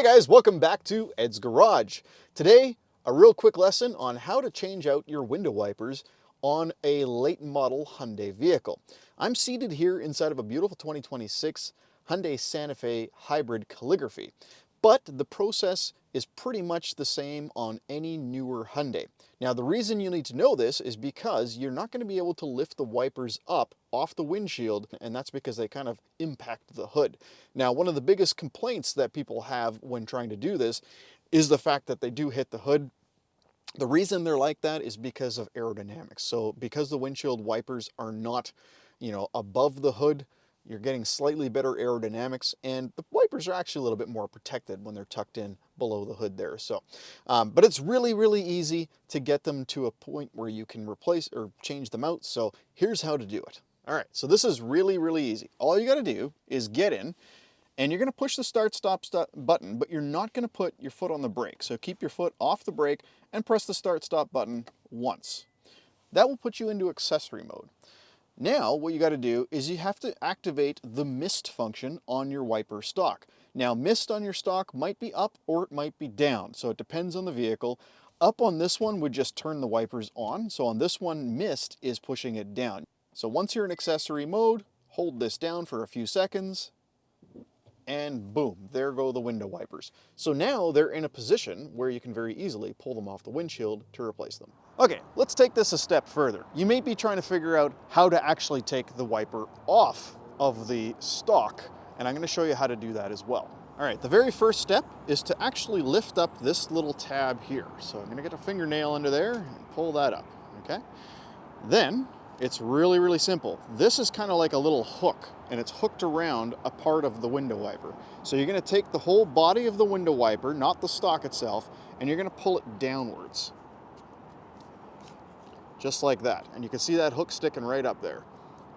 guys, welcome back to Ed's Garage. Today, a real quick lesson on how to change out your window wipers on a late model Hyundai vehicle. I'm seated here inside of a beautiful 2026 Hyundai Santa Fe Hybrid Calligraphy, but the process is pretty much the same on any newer Hyundai. Now, the reason you need to know this is because you're not going to be able to lift the wipers up off the windshield, and that's because they kind of impact the hood. Now, one of the biggest complaints that people have when trying to do this is the fact that they do hit the hood. The reason they're like that is because of aerodynamics. So because the windshield wipers are not, above the hood, you're getting slightly better aerodynamics, and the wipers are actually a little bit more protected when they're tucked in below the hood there. So, but it's really, really easy to get them to a point where you can replace or change them out. So here's how to do it. All right, so this is really, really easy. All you got to do is get in, and you're going to push the start-stop button, but you're not going to put your foot on the brake. So keep your foot off the brake and press the start-stop button once. That will put you into accessory mode. Now, what you got to do is you have to activate the mist function on your wiper stock. Now, mist on your stock might be up or it might be down, so it depends on the vehicle. Up on this one would just turn the wipers on, so on this one, mist is pushing it down. So once you're in accessory mode, hold this down for a few seconds, and boom, there go the window wipers. So now they're in a position where you can very easily pull them off the windshield to replace them. Okay, let's take this a step further. You may be trying to figure out how to actually take the wiper off of the stock, and I'm going to show you how to do that as well. All right, the very first step is to actually lift up this little tab here. So I'm going to get a fingernail under there and pull that up, okay? Then it's really, really simple. This is kind of like a little hook, and it's hooked around a part of the window wiper. So you're going to take the whole body of the window wiper, not the stock itself, and you're going to pull it downwards. Just like that. And you can see that hook sticking right up there.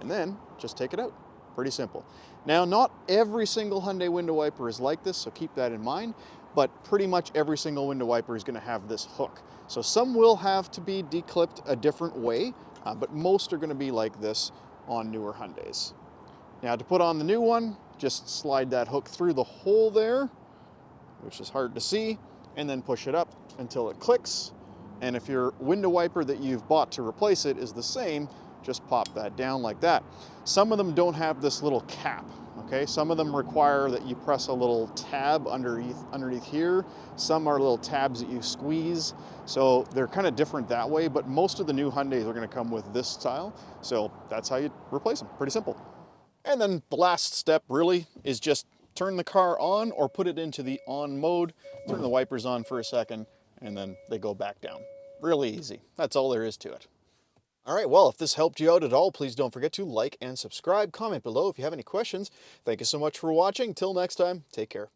And then just take it out. Pretty simple. Now, not every single Hyundai window wiper is like this, so keep that in mind, but pretty much every single window wiper is going to have this hook. So some will have to be declipped a different way, but most are going to be like this on newer Hyundais. Now, to put on the new one, just slide that hook through the hole there, which is hard to see, and then push it up until it clicks. And if your window wiper that you've bought to replace it is the same, just pop that down like that. Some of them don't have this little cap, okay? Some of them require that you press a little tab underneath here. Some are little tabs that you squeeze. So they're kind of different that way, but most of the new Hyundais are gonna come with this style. So that's how you replace them, pretty simple. And then the last step really is just turn the car on or put it into the on mode, turn the wipers on for a second, and then they go back down. Really easy. That's all there is to it. All right, well, if this helped you out at all, please don't forget to like and subscribe. Comment below if you have any questions. Thank you so much for watching. Till next time, take care.